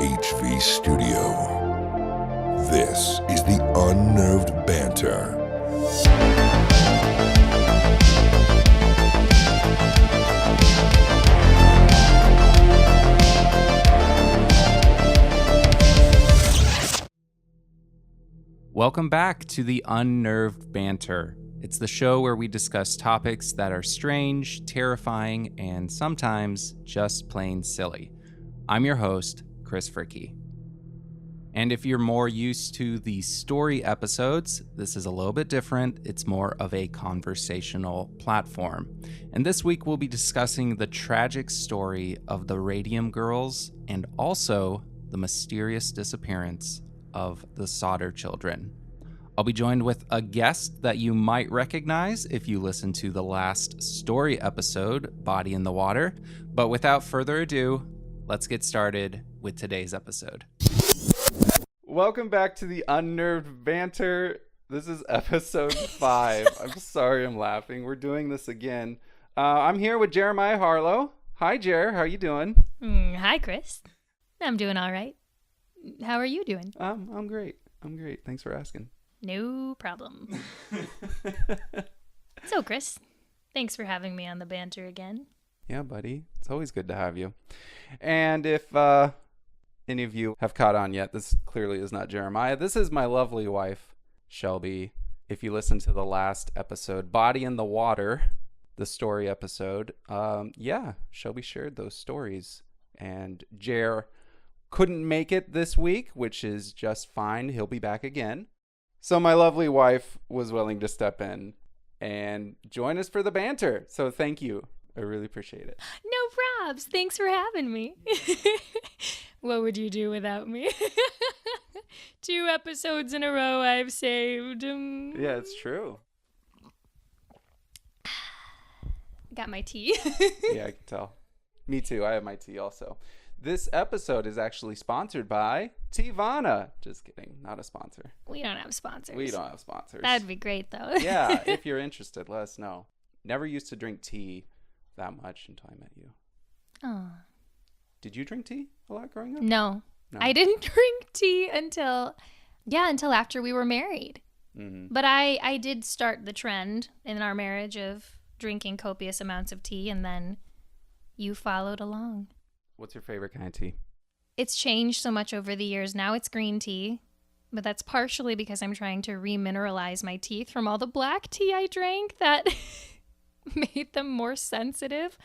HV Studio. This is the Unnerved Banter. Welcome back to the Unnerved Banter. It's the show where we discuss topics that are strange, terrifying, and sometimes just plain silly. I'm your host, Chris Fricky. And if you're more used to the story episodes, this is a little bit different. It's more of a conversational platform. And this week we'll be discussing the tragic story of the Radium Girls and also the mysterious disappearance of the Sodder children. I'll be joined with a guest that you might recognize if you listen to the last story episode, Body in the Water. But without further ado, let's get started with today's episode. Welcome back to the Unnerved Banter. This is episode 5. I'm sorry I'm laughing. We're doing this again. I'm here with Jeremiah Harlow. Hi, Jer. How are you doing? Hi, Chris. I'm doing all right. How are you doing? I'm great. Thanks for asking. No problem. So, Chris, thanks for having me on the banter again. Yeah, buddy. It's always good to have you. And if any of you have caught on yet, this clearly is not Jeremiah. This is my lovely wife, Shelby. If you listen to the last episode, Body in the Water, the story episode, Shelby shared those stories. And Jer couldn't make it this week, which is just fine. He'll be back again. So my lovely wife was willing to step in and join us for the banter. So thank you. I really appreciate it. No probs. Thanks for having me. What would you do without me? 2 episodes in a row I've saved. Yeah, it's true. Got my tea. Yeah, I can tell. Me too. I have my tea also. This episode is actually sponsored by Tivana. Just kidding. Not a sponsor. We don't have sponsors. We don't have sponsors. That'd be great, though. Yeah, if you're interested, let us know. Never used to drink tea that much until I met you. Oh. Did you drink tea a lot growing up? No. I didn't drink tea until after we were married. Mm-hmm. But I did start the trend in our marriage of drinking copious amounts of tea, and then you followed along. What's your favorite kind of tea? It's changed so much over the years. Now it's green tea, but that's partially because I'm trying to remineralize my teeth from all the black tea I drank that made them more sensitive.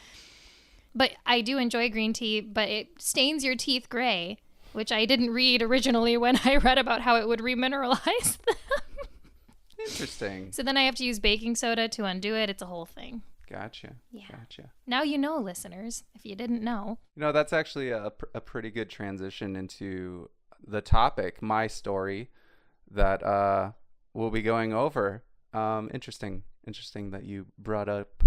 But I do enjoy green tea, but it stains your teeth gray, which I didn't read originally when I read about how it would remineralize them. Interesting. So then I have to use baking soda to undo it. It's a whole thing. Gotcha. Yeah. Gotcha. Now you know, listeners, if you didn't know. You know, that's actually a pretty good transition into the topic, my story, that we'll be going over. Interesting that you brought up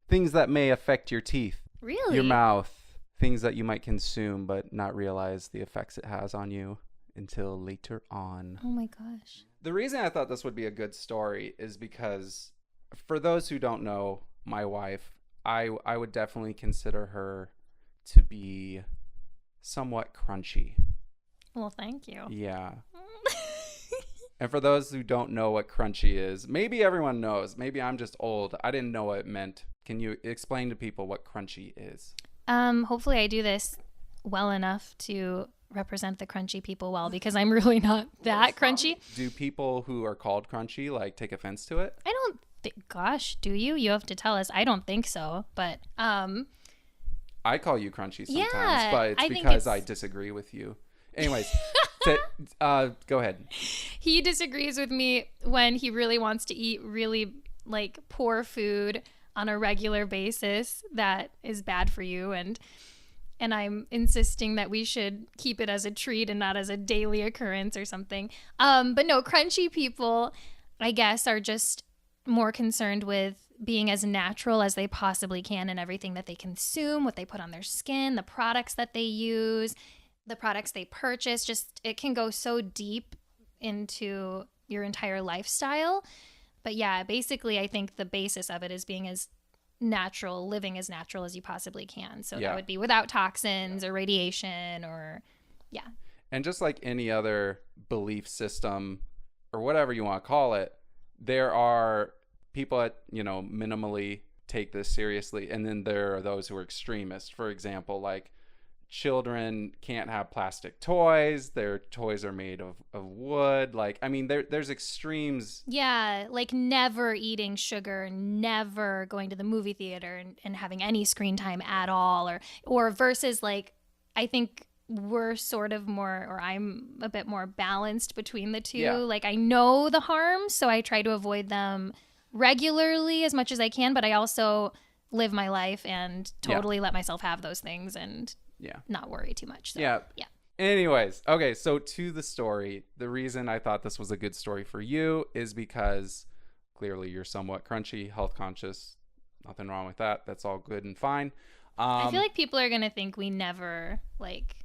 things that may affect your teeth. Really? Your mouth. Things that you might consume but not realize the effects it has on you until later on. Oh my gosh. The reason I thought this would be a good story is because for those who don't know my wife, I would definitely consider her to be somewhat crunchy. Well, thank you. Yeah. And for those who don't know what crunchy is, maybe everyone knows. Maybe I'm just old. I didn't know what it meant. Can you explain to people what crunchy is? Hopefully I do this well enough to represent the crunchy people well, because I'm really not that crunchy. Do people who are called crunchy take offense to it? I don't gosh, do you? You have to tell us. I don't think so, but I call you crunchy sometimes, yeah, but it's because I disagree with you. Anyways, go ahead. He disagrees with me when he really wants to eat really poor food on a regular basis that is bad for you, and I'm insisting that we should keep it as a treat and not as a daily occurrence or something. But no, crunchy people, I guess, are just more concerned with being as natural as they possibly can in everything that they consume, what they put on their skin, the products that they use, the products they purchase. Just, it can go so deep into your entire lifestyle. But yeah, basically, I think the basis of it is being as natural, living as natural as you possibly can. So that would be without toxins or radiation or Yeah. And just like any other belief system or whatever you want to call it, there are people that, minimally take this seriously. And then there are those who are extremists. For example, like children can't have plastic toys. Their toys are made of wood. Like, I mean, there's extremes. Yeah, like never eating sugar, never going to the movie theater and having any screen time at all. Or versus like, I think we're sort of more, or I'm a bit more balanced between the two. Yeah. Like I know the harms, so I try to avoid them regularly as much as I can, but I also live my life and totally let myself have those things and not worry too much. So, yeah. Anyways, okay, so to the story, the reason I thought this was a good story for you is because clearly you're somewhat crunchy, health conscious. Nothing wrong with that. That's all good and fine. I feel like people are going to think we never like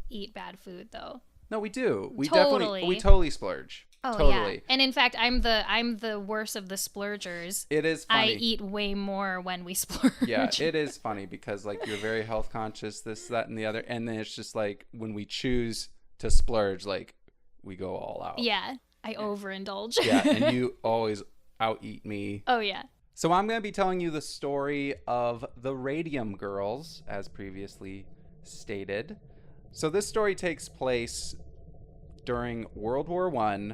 eat bad food though. No, we do. We Totally. we totally splurge. Oh, totally. Yeah. And in fact, I'm the worst of the splurgers. It is funny. I eat way more when we splurge. Yeah, it is funny because like you're very health conscious, this, that, and the other. And then it's just like when we choose to splurge, like we go all out. Yeah. I overindulge. Yeah. And you always out eat me. Oh, yeah. So I'm going to be telling you the story of the Radium Girls, as previously stated. So this story takes place during World War I.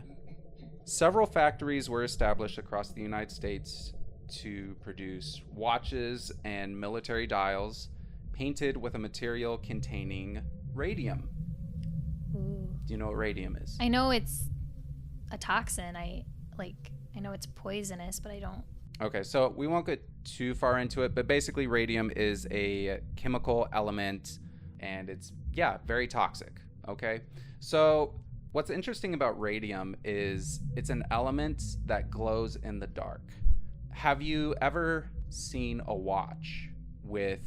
Several factories were established across the United States to produce watches and military dials painted with a material containing radium. Ooh. Do you know what radium is? I know it's a toxin. I know it's poisonous, but I don't. Okay, so we won't get too far into it, but basically radium is a chemical element and it's, very toxic, okay? So what's interesting about radium is it's an element that glows in the dark. Have you ever seen a watch with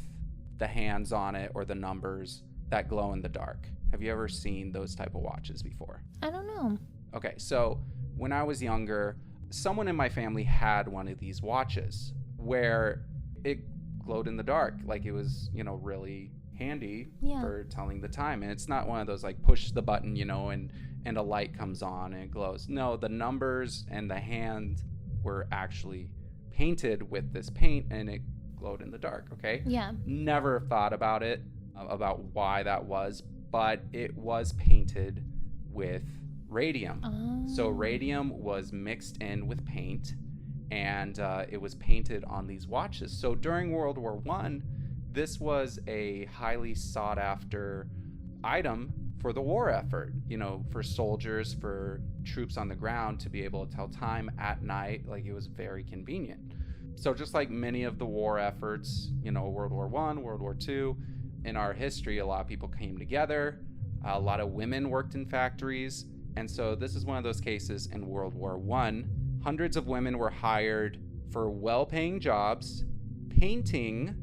the hands on it or the numbers that glow in the dark? Have you ever seen those type of watches before? I don't know. Okay, so when I was younger, someone in my family had one of these watches where it glowed in the dark. Like it was, really handy for telling the time. And it's not one of those like push the button, and a light comes on and it glows. No, the numbers and the hand were actually painted with this paint and it glowed in the dark, okay? Yeah. Never thought about it, about why that was, but it was painted with radium. Oh. So radium was mixed in with paint and it was painted on these watches. So during World War I, this was a highly sought after item for the war effort, for soldiers, for troops on the ground to be able to tell time at night. Like it was very convenient. So just like many of the war efforts, World War I, World War II, in our history, a lot of people came together. A lot of women worked in factories. And so this is one of those cases in World War I. Hundreds of women were hired for well-paying jobs, painting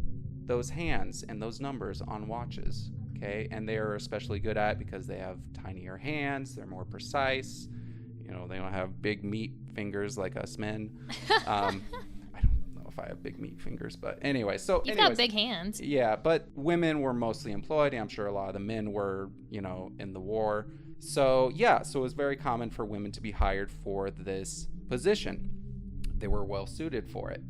those hands and those numbers on watches, okay? And they are especially good at it because they have tinier hands, they're more precise, they don't have big meat fingers like us men. I don't know if I have big meat fingers, but anyway. You've got big hands. Yeah, but women were mostly employed. I'm sure a lot of the men were, in the war. So it was very common for women to be hired for this position. They were well suited for it.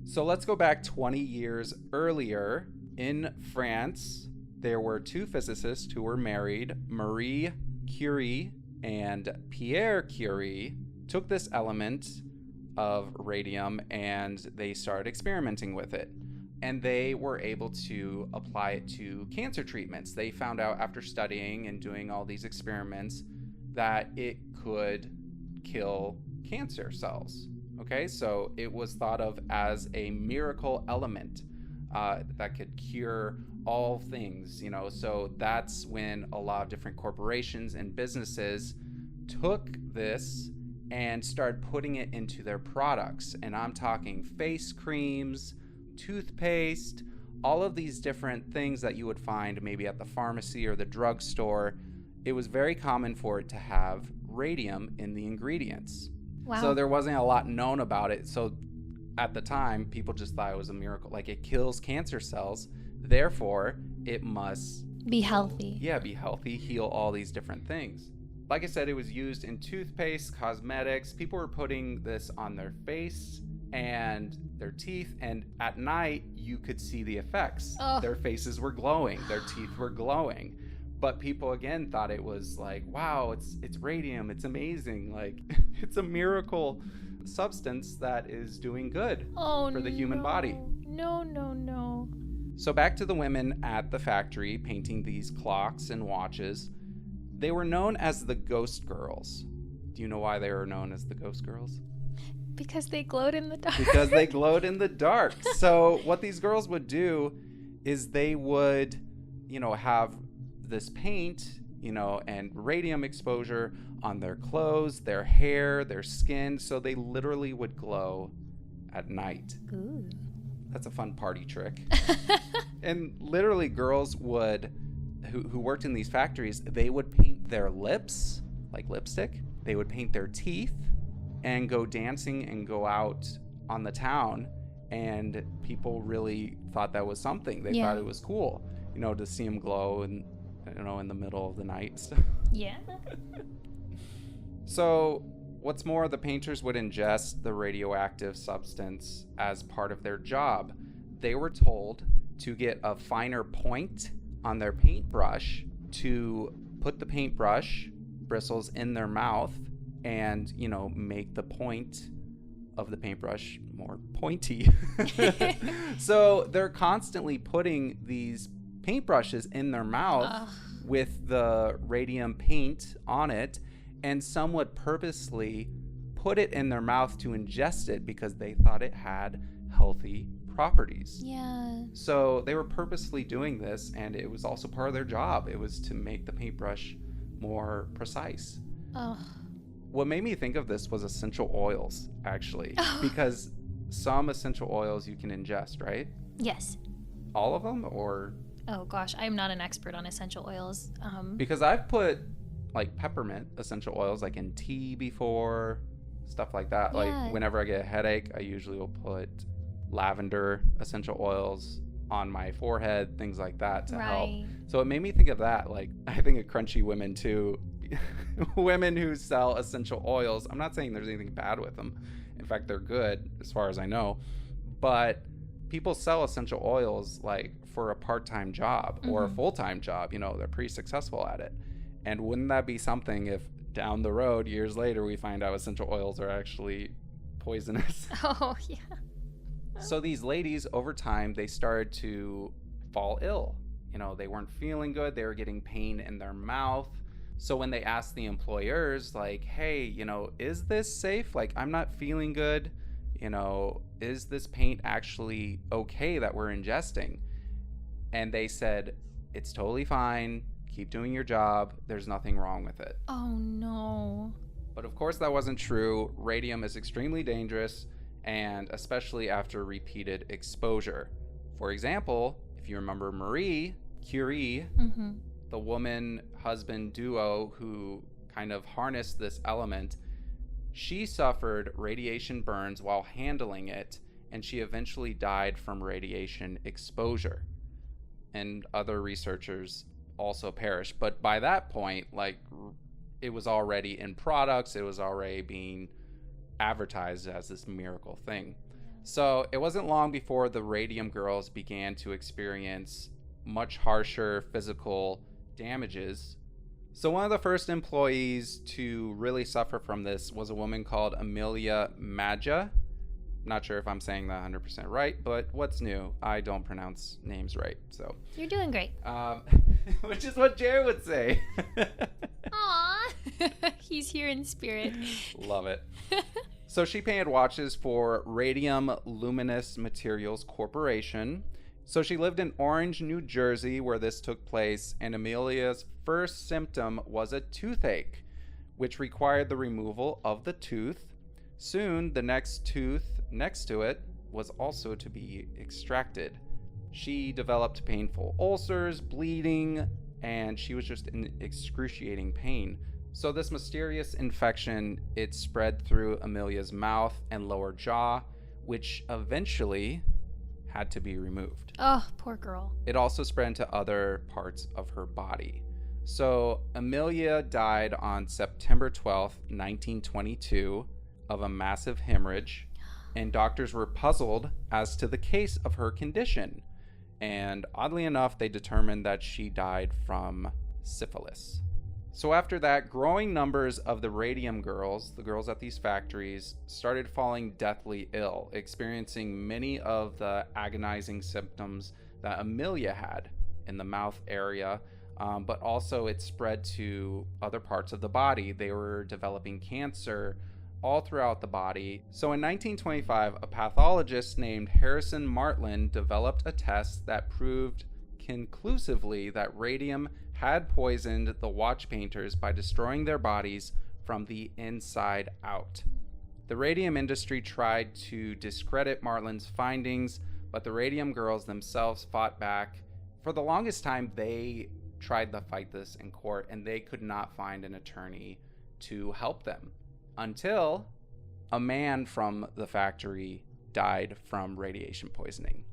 So let's go back 20 years earlier. In France, there were two physicists who were married. Marie Curie and Pierre Curie took this element of radium and they started experimenting with it. And they were able to apply it to cancer treatments. They found out after studying and doing all these experiments that it could kill cancer cells. Okay, so it was thought of as a miracle element that could cure all things, So that's when a lot of different corporations and businesses took this and started putting it into their products. And I'm talking face creams, toothpaste, all of these different things that you would find maybe at the pharmacy or the drugstore. It was very common for it to have radium in the ingredients. Wow. So there wasn't a lot known about it. So at the time, people just thought it was a miracle. Like it kills cancer cells, therefore it must Be healthy. Yeah, be healthy, heal all these different things. Like I said, it was used in toothpaste, cosmetics. People were putting this on their face and their teeth, and at night you could see the effects. Oh. Their faces were glowing, their teeth were glowing. But people again thought it was like, wow, it's radium, it's amazing, like it's a miracle substance that is doing good for the human body. No. So back to the women at the factory painting these clocks and watches. They were known as the Ghost Girls. Do you know why they were known as the Ghost Girls? Because they glowed in the dark. Because they glowed in the dark. So what these girls would do is they would, have this paint, and radium exposure on their clothes, their hair, their skin. So they literally would glow at night. Ooh. That's a fun party trick. And literally girls would, who worked in these factories, they would paint their lips like lipstick. They would paint their teeth and go dancing and go out on the town. And people really thought that was something. They thought it was cool, to see them glow and, in the middle of the night. Yeah. So what's more, the painters would ingest the radioactive substance as part of their job. They were told to get a finer point on their paintbrush, to put the paintbrush bristles in their mouth and, make the point of the paintbrush more pointy. So they're constantly putting these paintbrushes in their mouth with the radium paint on it, and some would purposely put it in their mouth to ingest it because they thought it had healthy properties. Yeah. So they were purposely doing this, and it was also part of their job. It was to make the paintbrush more precise. Oh. What made me think of this was essential oils, actually, because some essential oils you can ingest, right? Yes. All of them, or? Oh gosh, I'm not an expert on essential oils. Because I've put like peppermint essential oils like in tea before, stuff like that. Yeah. Like whenever I get a headache, I usually will put lavender essential oils on my forehead, things like that to help. So it made me think of that. Like, I think of crunchy women too. Women who sell essential oils. I'm not saying there's anything bad with them. In fact, they're good as far as I know. But people sell essential oils like for a part-time job or a full-time job. They're pretty successful at it. And wouldn't that be something if down the road, years later, we find out essential oils are actually poisonous? Oh, yeah. So these ladies, over time, they started to fall ill. They weren't feeling good. They were getting pain in their mouth. So when they asked the employers, like, hey, is this safe? Like, I'm not feeling good. Is this paint actually okay that we're ingesting? And they said, it's totally fine. Keep doing your job. There's nothing wrong with it. Oh, no. But of course that wasn't true. Radium is extremely dangerous, and especially after repeated exposure. For example, if you remember Marie Curie, the woman-husband duo who kind of harnessed this element, she suffered radiation burns while handling it, and she eventually died from radiation exposure. And other researchers also perished. But by that point, like, it was already in products, it was already being advertised as this miracle thing. So it wasn't long before the Radium Girls began to experience much harsher physical damages. So one of the first employees to really suffer from this was a woman called Amelia Maja. Not sure if I'm saying that 100% right, but what's new? I don't pronounce names right, so. You're doing great. Which is what Jared would say. Aw. He's here in spirit. Love it. So she painted watches for Radium Luminous Materials Corporation. So she lived in Orange, New Jersey, where this took place, and Amelia's first symptom was a toothache, which required the removal of the tooth. Soon, the next tooth next to it was also to be extracted. She developed painful ulcers, bleeding, and she was just in excruciating pain. So this mysterious infection, it spread through Amelia's mouth and lower jaw, which eventually had to be removed. Oh, poor girl. It also spread into other parts of her body. So Amelia died on September 12th, 1922 of a massive hemorrhage, and doctors were puzzled as to the case of her condition. And oddly enough, they determined that she died from syphilis. So after that, growing numbers of the Radium Girls, the girls at these factories, started falling deathly ill, experiencing many of the agonizing symptoms that Amelia had in the mouth area, but also it spread to other parts of the body. They were developing cancer all throughout the body. So in 1925, a pathologist named Harrison Martland developed a test that proved conclusively that radium had poisoned the watch painters by destroying their bodies from the inside out. The radium industry tried to discredit Martland's findings, but the Radium Girls themselves fought back. For the longest time, they tried to fight this in court, and they could not find an attorney to help them until a man from the factory died from radiation poisoning.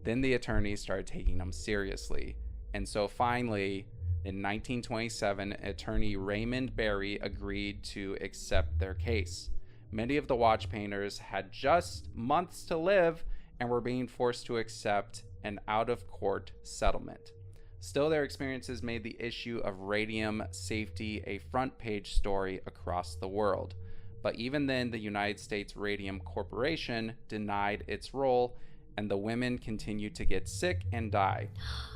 Then the attorneys started taking them seriously. And so finally, in 1927, attorney Raymond Berry agreed to accept their case. Many of the watch painters had just months to live and were being forced to accept an out-of-court settlement. Still, their experiences made the issue of radium safety a front-page story across the world. But even then, the United States Radium Corporation denied its role, and the women continued to get sick and die.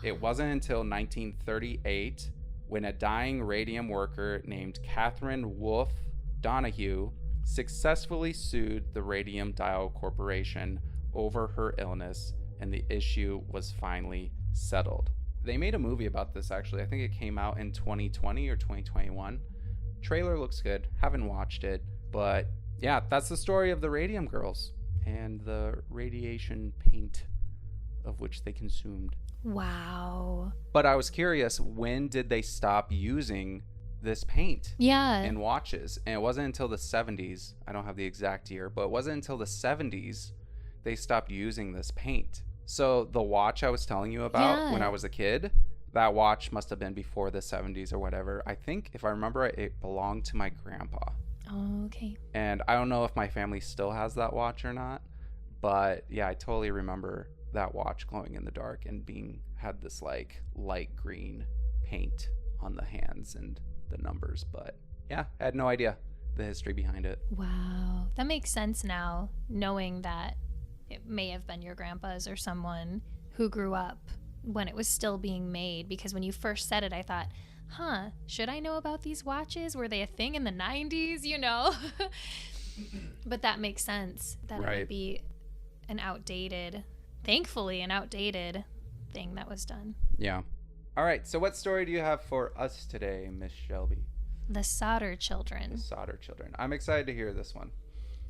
It wasn't until 1938 when a dying radium worker named Catherine Wolfe Donahue successfully sued the Radium Dial Corporation over her illness, and the issue was finally settled. They made a movie about this, actually. I think it came out in 2020 or 2021. Trailer looks good. Haven't watched it. But yeah, that's the story of the Radium Girls and the radiation paint of which they consumed. Wow. But I was curious, when did they stop using this paint in watches? And it wasn't until the 70s. I don't have the exact year, but it wasn't until the 70s they stopped using this paint. So the watch I was telling you about when I was a kid, that watch must have been before the 70s or whatever. I think, if I remember right, it belonged to my grandpa. Oh, okay. And I don't know if my family still has that watch or not, but yeah, I totally remember that watch glowing in the dark and had this like light green paint on the hands and the numbers. But yeah, I had no idea the history behind it. Wow. That makes sense now, knowing that it may have been your grandpa's or someone who grew up when it was still being made. Because when you first said it, I thought, should I know about these watches? Were they a thing in the 90s, you know? But that makes sense that it would be thankfully an outdated thing that was done. Yeah. All right, so what story do you have for us today, Miss Shelby? The Sodder children. The Sodder children. I'm excited to hear this one.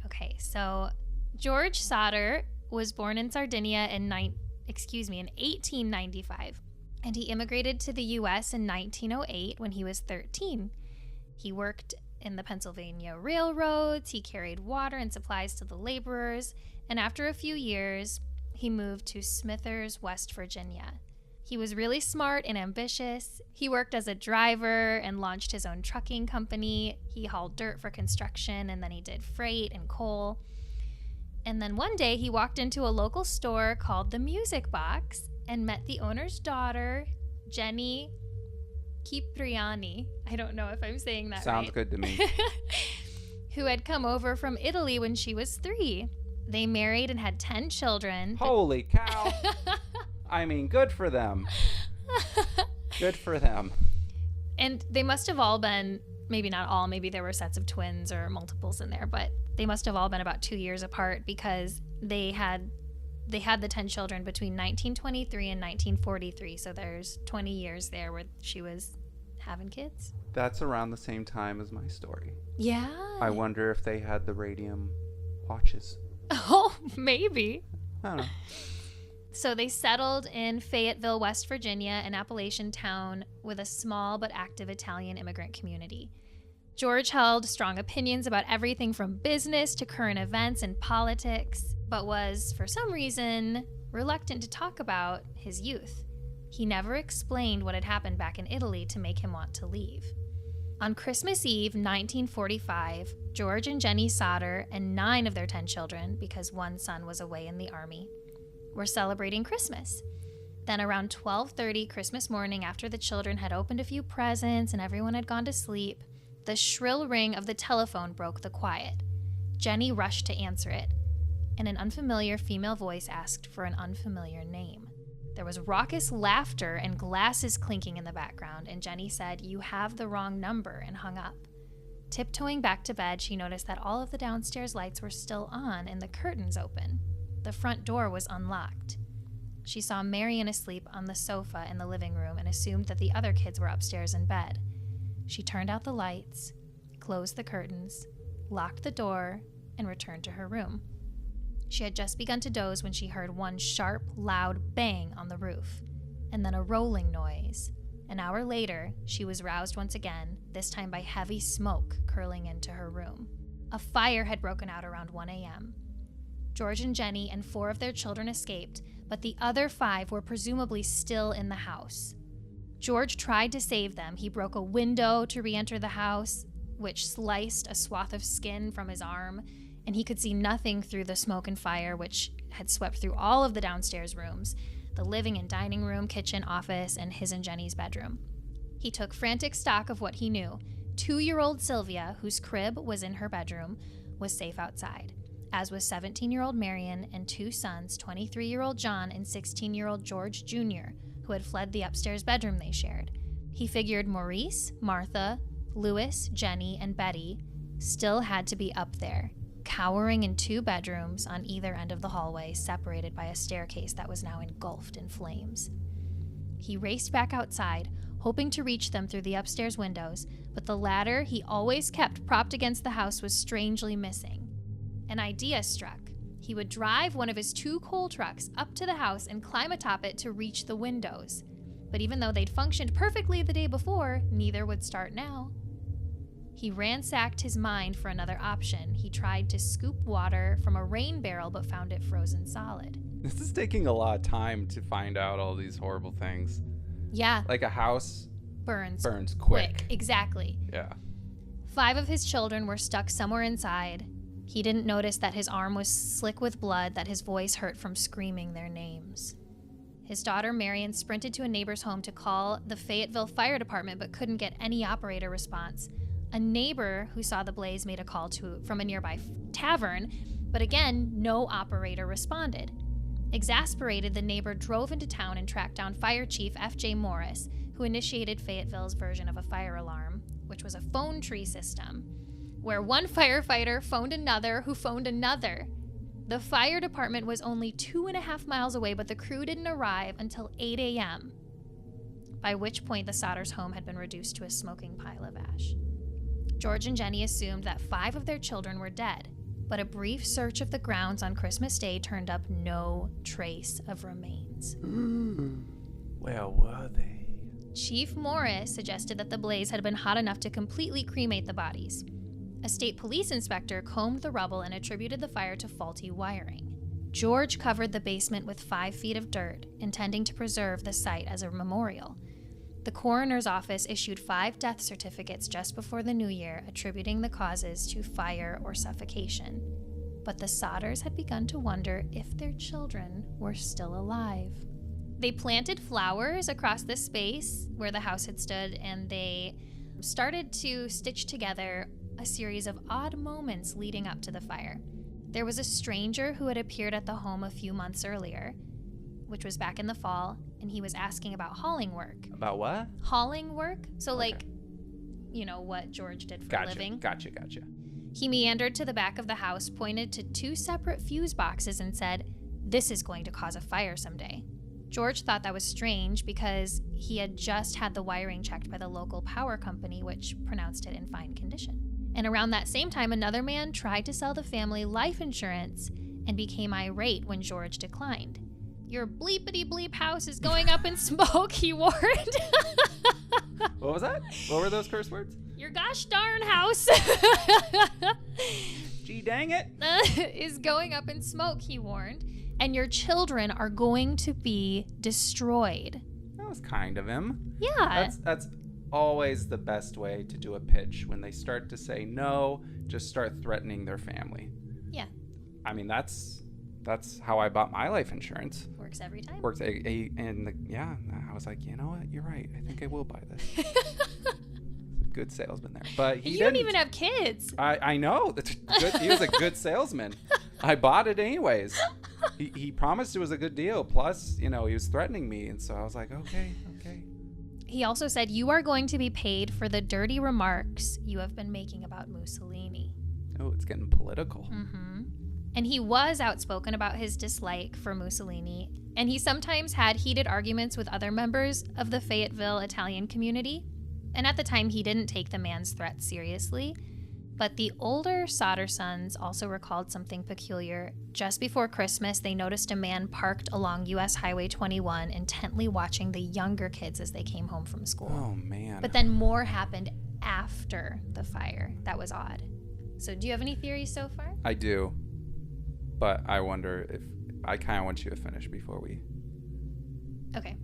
Okay, so George Sodder was born in Sardinia in 1895. And he immigrated to the U.S. in 1908 when he was 13. He worked in the Pennsylvania railroads, he carried water and supplies to the laborers, and after a few years, he moved to Smithers, West Virginia. He was really smart and ambitious. He worked as a driver and launched his own trucking company. He hauled dirt for construction, and then he did freight and coal. And then one day, he walked into a local store called the Music Box and met the owner's daughter, Jenny Cipriani. I don't know if I'm saying that right. Sounds good to me. Who had come over from Italy when she was 3. They married and had 10 children. Holy cow. I mean, good for them. Good for them. And they must have all been, maybe not all, maybe there were sets of twins or multiples in there, but they must have all been about 2 years apart because they had the 10 children between 1923 and 1943. So there's 20 years there where she was having kids. That's around the same time as my story. Yeah. I wonder if they had the radium watches. Oh, maybe. I don't know. So they settled in Fayetteville, West Virginia, an Appalachian town with a small but active Italian immigrant community. George held strong opinions about everything from business to current events and politics, but was, for some reason, reluctant to talk about his youth. He never explained what had happened back in Italy to make him want to leave. On Christmas Eve, 1945, George and Jenny Sodder and 9 of their 10 children, because one son was away in the army, were celebrating Christmas. Then around 12:30 Christmas morning, after the children had opened a few presents and everyone had gone to sleep, the shrill ring of the telephone broke the quiet. Jenny rushed to answer it, and an unfamiliar female voice asked for an unfamiliar name. There was raucous laughter and glasses clinking in the background, and Jenny said, "You have the wrong number," and hung up. Tiptoeing back to bed, she noticed that all of the downstairs lights were still on and the curtains open. The front door was unlocked. She saw Marion asleep on the sofa in the living room and assumed that the other kids were upstairs in bed. She turned out the lights, closed the curtains, locked the door, and returned to her room. She had just begun to doze when she heard one sharp, loud bang on the roof, and then a rolling noise. An hour later, she was roused once again, this time by heavy smoke curling into her room. A fire had broken out around 1 a.m. George and Jenny and 4 of their children escaped, but the other 5 were presumably still in the house. George tried to save them. He broke a window to re-enter the house, which sliced a swath of skin from his arm, and he could see nothing through the smoke and fire, which had swept through all of the downstairs rooms, the living and dining room, kitchen, office, and his and Jenny's bedroom. He took frantic stock of what he knew. 2-year-old Sylvia, whose crib was in her bedroom, was safe outside, as was 17-year-old Marion and 2 sons, 23-year-old John and 16-year-old George Jr., who had fled the upstairs bedroom they shared. He figured Maurice, Martha, Louis, Jenny, and Betty still had to be up there, cowering in 2 bedrooms on either end of the hallway, separated by a staircase that was now engulfed in flames. He raced back outside, hoping to reach them through the upstairs windows, but the ladder he always kept propped against the house was strangely missing. An idea struck. He would drive one of his 2 coal trucks up to the house and climb atop it to reach the windows. But even though they'd functioned perfectly the day before, neither would start now. He ransacked his mind for another option. He tried to scoop water from a rain barrel but found it frozen solid. This is taking a lot of time to find out all these horrible things. Yeah. Like a house burns quick. Exactly. Yeah. 5 of his children were stuck somewhere inside. He didn't notice that his arm was slick with blood, that his voice hurt from screaming their names. His daughter Marion sprinted to a neighbor's home to call the Fayetteville Fire Department but couldn't get any operator response. A neighbor who saw the blaze made a call from a nearby tavern, but again, no operator responded. Exasperated, the neighbor drove into town and tracked down Fire Chief F.J. Morris, who initiated Fayetteville's version of a fire alarm, which was a phone tree system, where one firefighter phoned another who phoned another. The fire department was only 2.5 miles away, but the crew didn't arrive until 8 a.m., by which point the Sodders' home had been reduced to a smoking pile of ash. George and Jenny assumed that 5 of their children were dead, but a brief search of the grounds on Christmas Day turned up no trace of remains. Where were they? Chief Morris suggested that the blaze had been hot enough to completely cremate the bodies. A state police inspector combed the rubble and attributed the fire to faulty wiring. George covered the basement with 5 feet of dirt, intending to preserve the site as a memorial. The coroner's office issued 5 death certificates just before the new year, attributing the causes to fire or suffocation. But the Sodders had begun to wonder if their children were still alive. They planted flowers across the space where the house had stood, and they started to stitch together a series of odd moments leading up to the fire. There was a stranger who had appeared at the home a few months earlier, which was back in the fall, and he was asking about hauling work. About what? Hauling work. So, Okay. like, you know, what George did for a living. Gotcha. He meandered to the back of the house, pointed to 2 separate fuse boxes, and said, "This is going to cause a fire someday." George thought that was strange because he had just had the wiring checked by the local power company, which pronounced it in fine condition. And around that same time, another man tried to sell the family life insurance and became irate when George declined. "Your bleepity bleep house is going up in smoke," he warned. What was that? What were those curse words? "Your gosh darn house Gee dang it. is going up in smoke," he warned. and your children are going to be destroyed. That was kind of him. Yeah. That's always the best way to do a pitch. When they start to say no, just start threatening their family. Yeah. I mean, that's how I bought my life insurance. Works every time. Works yeah, I was like, you know what? You're right. I think I will buy this. Good salesman there. But he don't even have kids. I know. That's good. He was a good salesman. I bought it anyways. He promised it was a good deal. Plus, he was threatening me. And so I was like, okay. He also said, you are going to be paid for the dirty remarks you have been making about Mussolini. Oh, it's getting political. Mm-hmm. And he was outspoken about his dislike for Mussolini. And he sometimes had heated arguments with other members of the Fayetteville Italian community. And at the time, he didn't take the man's threat seriously. But the older Sodder sons also recalled something peculiar. Just before Christmas, they noticed a man parked along U.S. Highway 21, intently watching the younger kids as they came home from school. Oh, man. But then more happened after the fire. That was odd. So do you have any theories so far? I do. But I wonder if... I kind of want you to finish before we... Okay.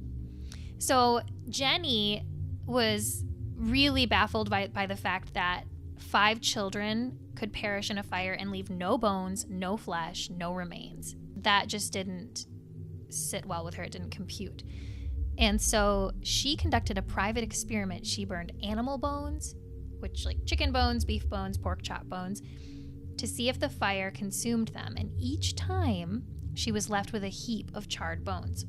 So Jenny was really baffled by the fact that 5 children could perish in a fire and leave no bones, no flesh, no remains. That just didn't sit well with her. It didn't compute. And so she conducted a private experiment. She burned animal bones, which like chicken bones, beef bones, pork chop bones, to see if the fire consumed them. And each time she was left with a heap of charred bones.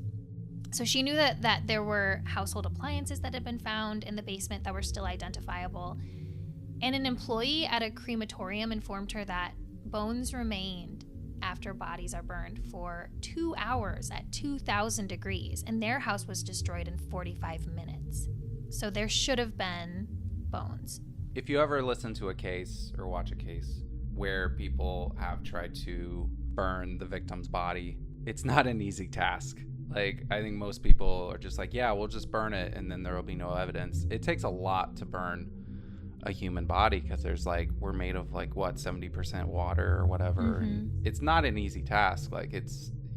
So she knew that there were household appliances that had been found in the basement that were still identifiable. And an employee at a crematorium informed her that bones remained after bodies are burned for 2 hours at 2,000 degrees, and their house was destroyed in 45 minutes. So there should have been bones. If you ever listen to a case or watch a case where people have tried to burn the victim's body, it's not an easy task. Like, I think most people are just like, yeah, we'll just burn it and then there will be no evidence. It takes a lot to burn a human body because there's like, we're made of like, what, 70% water or whatever. Mm-hmm. And it's not an easy task. Like,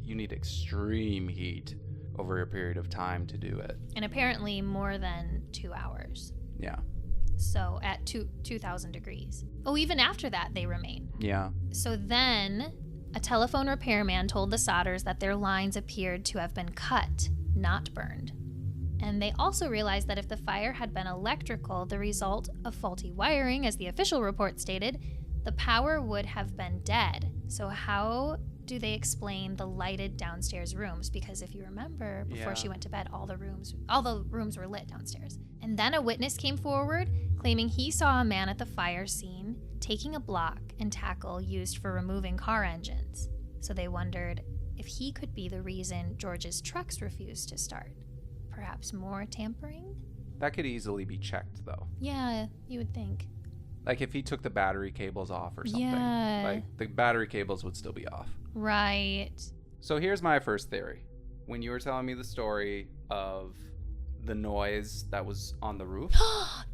you need extreme heat over a period of time to do it. And apparently more than 2 hours. Yeah. So at 2,000 degrees. Oh, even after that, they remain. Yeah. So then a telephone repairman told the Sodders that their lines appeared to have been cut, not burned. And they also realized that if the fire had been electrical, the result of faulty wiring, as the official report stated, the power would have been dead. So how do they explain the lighted downstairs rooms? Because if you remember, before she went to bed, all the rooms were lit downstairs. And then a witness came forward claiming he saw a man at the fire scene taking a block and tackle used for removing car engines. So they wondered if he could be the reason George's trucks refused to start. Perhaps more tampering? That could easily be checked, though. Yeah, you would think. Like if he took the battery cables off or something. Yeah. Like the battery cables would still be off. Right. So here's my first theory. When you were telling me the story of the noise that was on the roof.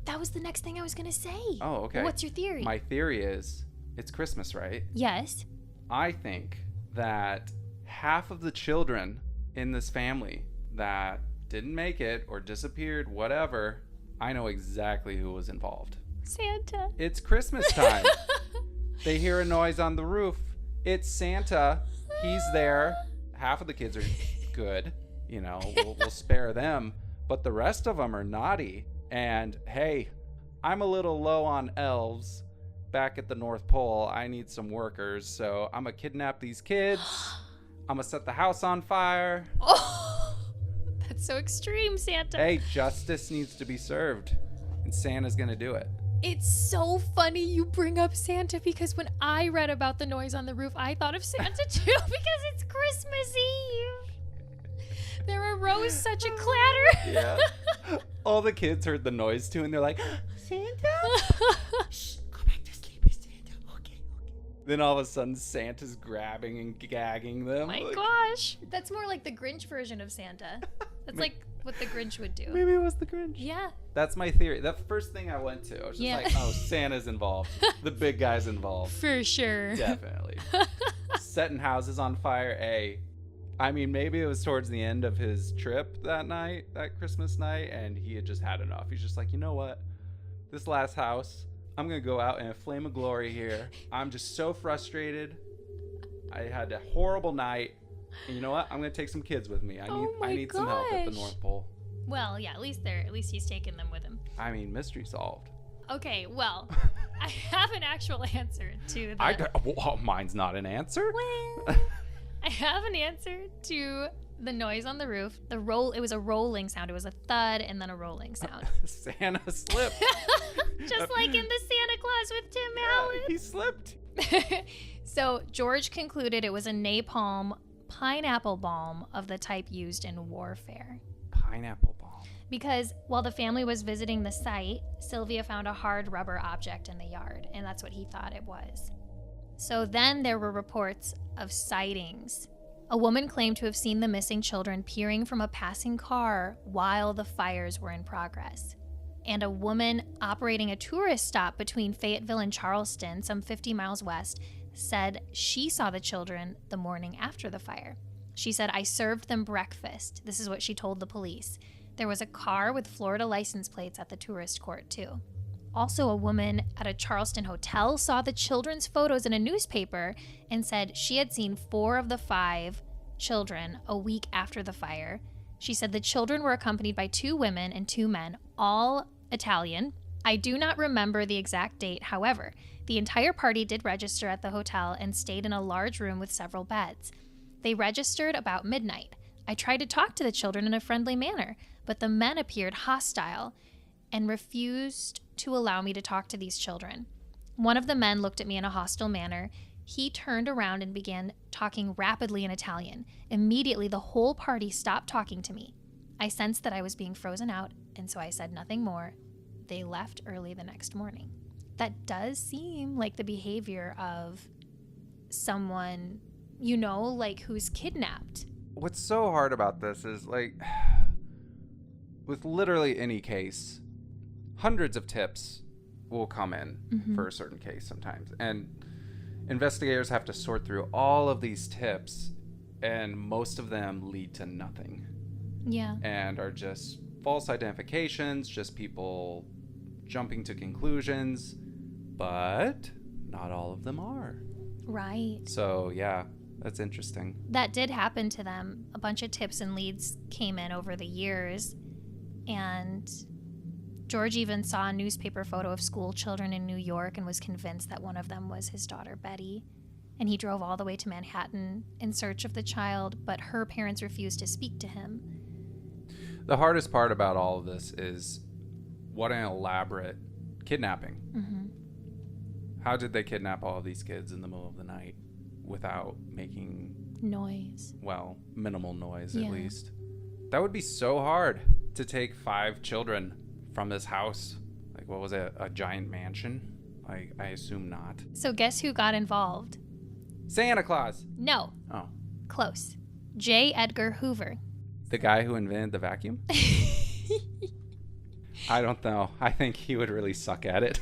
That was the next thing I was going to say. Oh, okay. What's your theory? My theory is it's Christmas, right? Yes. I think that half of the children in this family that didn't make it or disappeared, whatever, I know exactly who was involved. Santa. It's Christmas time. They hear a noise on the roof. It's Santa. He's there. Half of the kids are good. We'll spare them. But the rest of them are naughty. And hey, I'm a little low on elves back at the North Pole. I need some workers. So I'm going to kidnap these kids. I'm going to set the house on fire. Oh, that's so extreme, Santa. Hey, justice needs to be served. And Santa's going to do it. It's so funny you bring up Santa because when I read about the noise on the roof, I thought of Santa too because it's Christmas Eve. There arose such a clatter. Yeah. All the kids heard the noise too and they're like, Santa? Shh, go back to sleep, it's Santa. Okay. Then all of a sudden Santa's grabbing and gagging them. My gosh. That's more like the Grinch version of Santa. That's like what the Grinch would do. Maybe it was the Grinch. Yeah. That's my theory. The first thing I went to, I was just like, oh, Santa's involved. The big guy's involved. For sure. Definitely. Setting houses on fire, I mean, maybe it was towards the end of his trip that Christmas night, and he had just had enough. He's just like, you know what? This last house, I'm going to go out in a flame of glory here. I'm just so frustrated. I had a horrible night. And you know what? I'm going to take some kids with me. I need some help at the North Pole. Well, yeah, at least he's taking them with him. I mean, mystery solved. Okay, well, I have an actual answer to that. Mine's not an answer. Well, I have an answer to the noise on the roof. It was a rolling sound. It was a thud and then a rolling sound. Santa slipped. Just like in the Santa Claus with Tim Allen. He slipped. So George concluded it was a napalm pineapple bomb of the type used in warfare. Pineapple bomb. Because while the family was visiting the site, Sylvia found a hard rubber object in the yard, and that's what he thought it was. So then there were reports of sightings. A woman claimed to have seen the missing children peering from a passing car while the fires were in progress. And a woman operating a tourist stop between Fayetteville and Charleston, some 50 miles west, said she saw the children the morning after the fire. She said, "I served them breakfast." This is what she told the police. There was a car with Florida license plates at the tourist court, too. Also, a woman at a Charleston hotel saw the children's photos in a newspaper and said she had seen 4 of the 5 children a week after the fire. She said the children were accompanied by 2 women and 2 men, all Italian. I do not remember the exact date, however. The entire party did register at the hotel and stayed in a large room with several beds. They registered about midnight. I tried to talk to the children in a friendly manner, but the men appeared hostile and refused to allow me to talk to these children. One of the men looked at me in a hostile manner. He turned around and began talking rapidly in Italian. Immediately, the whole party stopped talking to me. I sensed that I was being frozen out, and so I said nothing more. They left early the next morning. That does seem like the behavior of someone, like who's kidnapped. What's so hard about this is, with literally any case, hundreds of tips will come in for a certain case sometimes. And investigators have to sort through all of these tips, and most of them lead to nothing. Yeah. And are just false identifications, just people jumping to conclusions, but not all of them are. Right. So, yeah, that's interesting. That did happen to them. A bunch of tips and leads came in over the years, and George even saw a newspaper photo of school children in New York and was convinced that one of them was his daughter, Betty. And he drove all the way to Manhattan in search of the child, but her parents refused to speak to him. The hardest part about all of this is what an elaborate kidnapping. Mm-hmm. How did they kidnap all of these kids in the middle of the night without making noise? Well, minimal noise at least. That would be so hard to take 5 children from this house. What was it? A giant mansion? I assume not. So guess who got involved? Santa Claus. No. Oh. Close. J. Edgar Hoover. The guy who invented the vacuum? I don't know. I think he would really suck at it.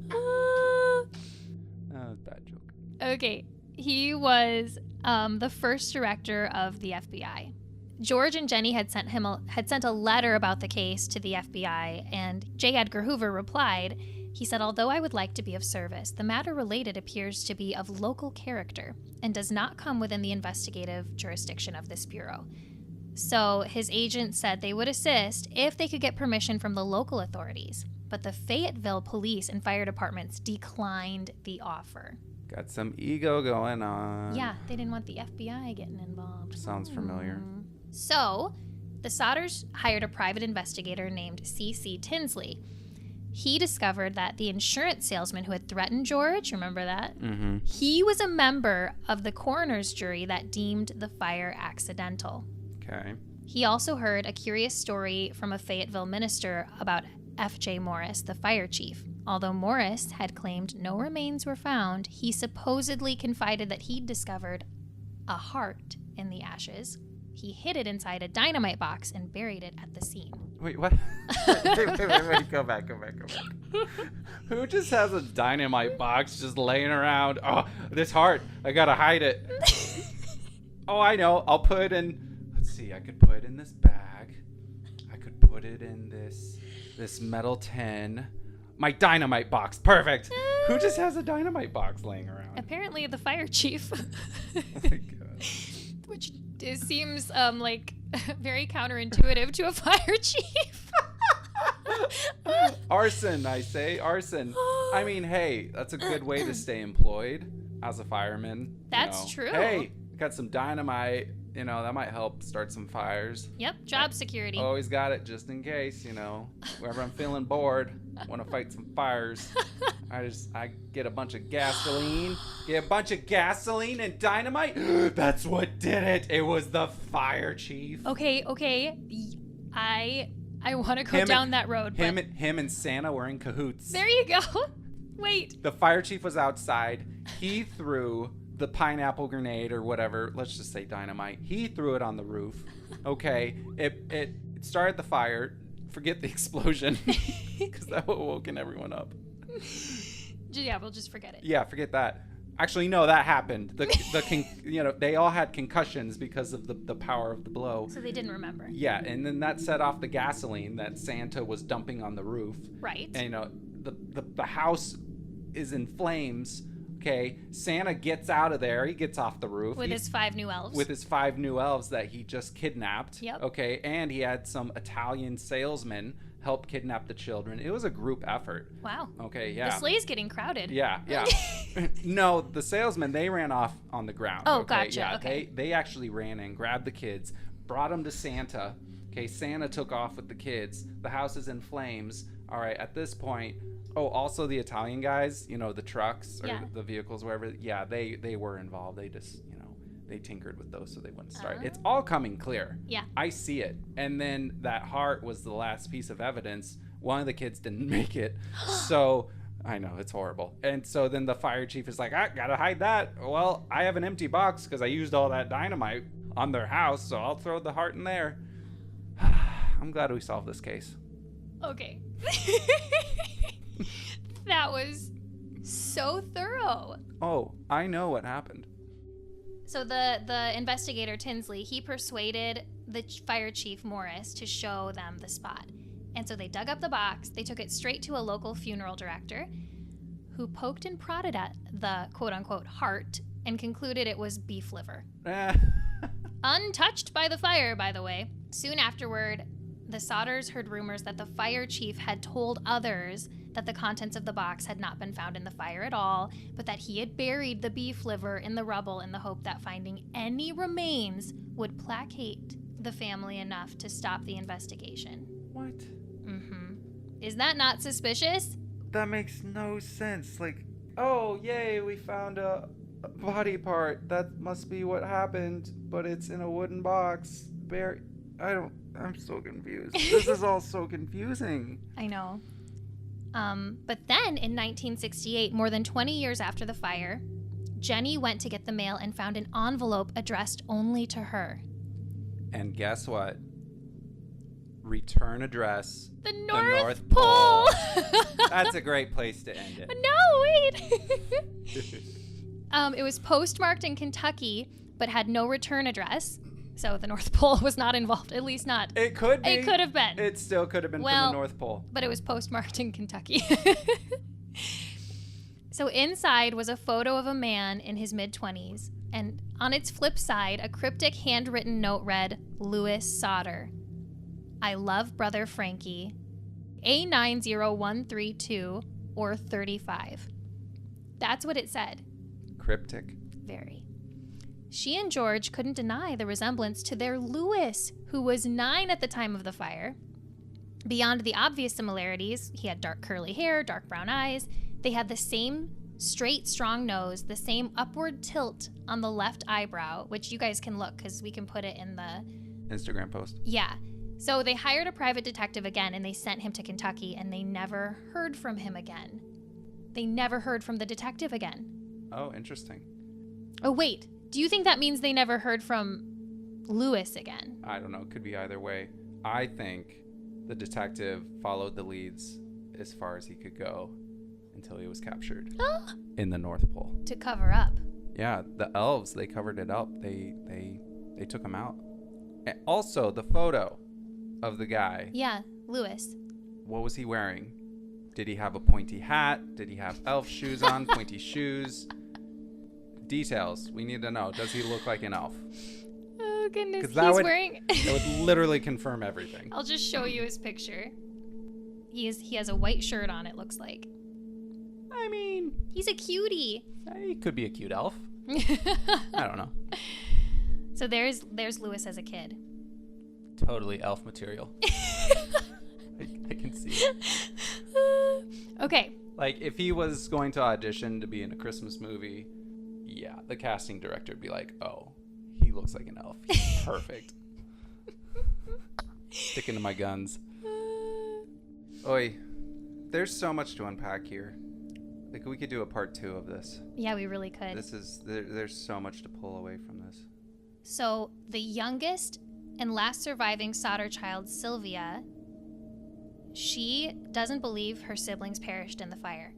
That was a bad joke. Okay. He was the first director of the FBI. George and Jenny had sent a letter about the case to the FBI, and J. Edgar Hoover replied. He said, "Although I would like to be of service, the matter related appears to be of local character and does not come within the investigative jurisdiction of this bureau." So his agent said they would assist if they could get permission from the local authorities, but the Fayetteville police and fire departments declined the offer. Got some ego going on. Yeah, they didn't want the FBI getting involved. Sounds familiar. So the Sodders hired a private investigator named C.C. Tinsley. He discovered that the insurance salesman who had threatened George, remember that? Mm-hmm. He was a member of the coroner's jury that deemed the fire accidental. Okay. He also heard a curious story from a Fayetteville minister about F.J. Morris, the fire chief. Although Morris had claimed no remains were found, he supposedly confided that he'd discovered a heart in the ashes. He hid it inside a dynamite box and buried it at the scene. Wait, what? wait. Go back. Who just has a dynamite box just laying around? Oh, this heart. I gotta hide it. Oh, I know. I'll put it in. Let's see. I could put it in this bag. I could put it in this metal tin. My dynamite box. Perfect. Who just has a dynamite box laying around? Apparently the fire chief. Oh my God. Which seems like very counterintuitive to a fire chief. Arson, I say. Arson. I mean, hey, that's a good way to stay employed as a fireman. That's true. Hey, got some dynamite. That might help start some fires. Yep, job security. Always got it just in case, wherever I'm feeling bored, want to fight some fires. I get a bunch of gasoline, and dynamite. That's what did it. It was the fire chief. Okay. I want to go down that road. Him and Santa were in cahoots. There you go. Wait. The fire chief was outside. He threw the pineapple grenade or whatever. Let's just say dynamite. He threw it on the roof. Okay. It started the fire. Forget the explosion because that would have woken everyone up. Yeah, we'll just forget it. Yeah, forget that. Actually, no, that happened. They all had concussions because of the power of the blow. So they didn't remember. Yeah, and then that set off the gasoline that Santa was dumping on the roof. Right. And the house is in flames. Okay, Santa gets out of there. He gets off the roof. With his 5 new elves. With his 5 new elves that he just kidnapped. Yep. Okay, and he had some Italian salesmen help kidnap the children. It was a group effort. Wow. Okay, yeah. The sleigh's getting crowded. Yeah. No, the salesmen, they ran off on the ground. Oh, okay? gotcha. Yeah, okay. They actually ran in, grabbed the kids, brought them to Santa. Okay, Santa took off with the kids. The house is in flames. All right, at this point, also the Italian guys, the trucks or the vehicles, wherever. Yeah, they were involved. They just, they tinkered with those so they wouldn't start. It's all coming clear. Yeah. I see it. And then that heart was the last piece of evidence. One of the kids didn't make it. So I know, it's horrible. And so then the fire chief is like, I gotta hide that. Well, I have an empty box because I used all that dynamite on their house, so I'll throw the heart in there. I'm glad we solved this case. Okay. That was so thorough. Oh, I know what happened. So the investigator, Tinsley, he persuaded the fire chief, Morris, to show them the spot. And so they dug up the box. They took it straight to a local funeral director who poked and prodded at the quote-unquote heart and concluded it was beef liver. Untouched by the fire, by the way. Soon afterward, the Sodders heard rumors that the fire chief had told others that the contents of the box had not been found in the fire at all, but that he had buried the beef liver in the rubble in the hope that finding any remains would placate the family enough to stop the investigation. What? Mm-hmm. Is that not suspicious? That makes no sense. Like, oh, yay, we found a body part. That must be what happened, but it's in a wooden box. I'm so confused. This is all so confusing. I know. But then in 1968, more than 20 years after the fire, Jenny went to get the mail and found an envelope addressed only to her. And guess what? Return address. The North Pole. That's a great place to end it. No, wait. It was postmarked in Kentucky, but had no return address. So the North Pole was not involved, at least not. It could be. It could have been. It still could have been from the North Pole. But it was postmarked in Kentucky. So inside was a photo of a man in his mid-20s. And on its flip side, a cryptic handwritten note read, Louis Sodder. I love brother Frankie. A90132 or 35. That's what it said. Cryptic. Very. She and George couldn't deny the resemblance to their Louis, who was 9 at the time of the fire. Beyond the obvious similarities, he had dark curly hair, dark brown eyes. They had the same straight, strong nose, the same upward tilt on the left eyebrow, which you guys can look because we can put it in the Instagram post. Yeah. So they hired a private detective again, and they sent him to Kentucky, and they never heard from him again. They never heard from the detective again. Oh, interesting. Oh, wait. Do you think that means they never heard from Louis again? I don't know. It could be either way. I think the detective followed the leads as far as he could go until he was captured in the North Pole. To cover up. Yeah, the elves, they covered it up. They took him out. And also, the photo of the guy. Yeah, Lewis. What was he wearing? Did he have a pointy hat? Did he have elf shoes on? Pointy shoes? Details. We need to know. Does he look like an elf? Oh, goodness. He's that wearing... That would literally confirm everything. I'll just show you his picture. He has a white shirt on, it looks like. I mean... He's a cutie. He could be a cute elf. I don't know. So there's Lewis as a kid. Totally elf material. I can see it. Okay. Like, if he was going to audition to be in a Christmas movie, yeah, the casting director would be like, oh, he looks like an elf. He's perfect. Sticking to my guns. Oi, there's so much to unpack here. Like, we could do a part 2 of this. Yeah, we really could. There's so much to pull away from this. So the youngest and last surviving Sodder child, Sylvia, she doesn't believe her siblings perished in the fire.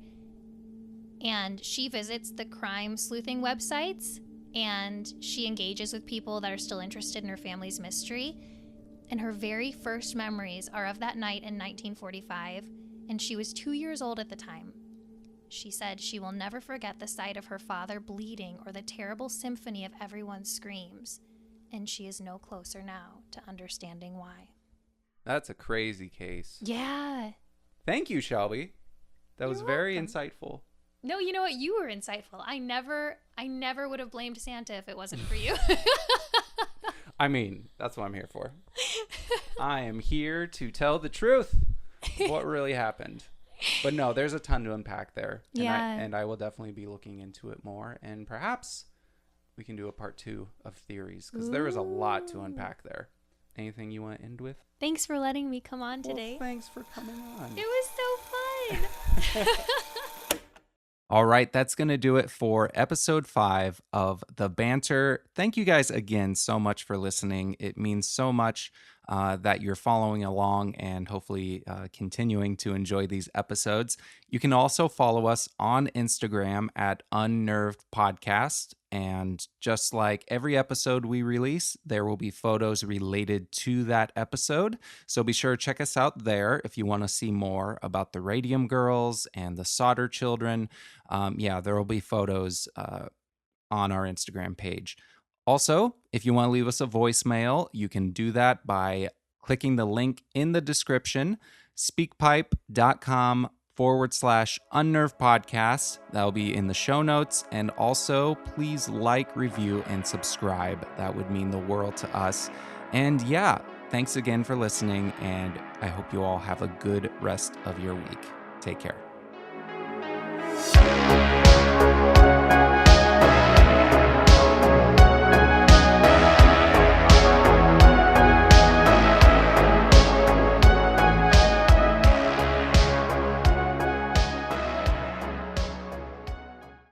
And she visits the crime sleuthing websites, and she engages with people that are still interested in her family's mystery. And her very first memories are of that night in 1945, and she was 2 years old at the time. She said she will never forget the sight of her father bleeding or the terrible symphony of everyone's screams. And she is no closer now to understanding why. That's a crazy case. Yeah. Thank you, Shelby. That was You're very welcome. insightful. No, you know what? You were insightful. I never would have blamed Santa if it wasn't for you. I mean, that's what I'm here for. I am here to tell the truth of what really happened. But no, there's a ton to unpack there. Yeah. And I will definitely be looking into it more. And perhaps we can do a part 2 of theories, because there is a lot to unpack there. Anything you want to end with? Thanks for letting me come on today. Well, thanks for coming on. It was so fun. All right, that's going to do it for episode 5 of The Banter. Thank you guys again so much for listening. It means so much that you're following along and hopefully continuing to enjoy these episodes. You can also follow us on Instagram at UNNERVEDPODCAST. And just like every episode we release, there will be photos related to that episode. So be sure to check us out there if you want to see more about the Radium Girls and the Sodder children. There will be photos on our Instagram page. Also, if you want to leave us a voicemail, you can do that by clicking the link in the description, speakpipe.com/unnerved podcast. That'll be in the show notes. And also, please like, review, and subscribe. That would mean the world to us. And yeah, thanks again for listening, and I hope you all have a good rest of your week. Take care.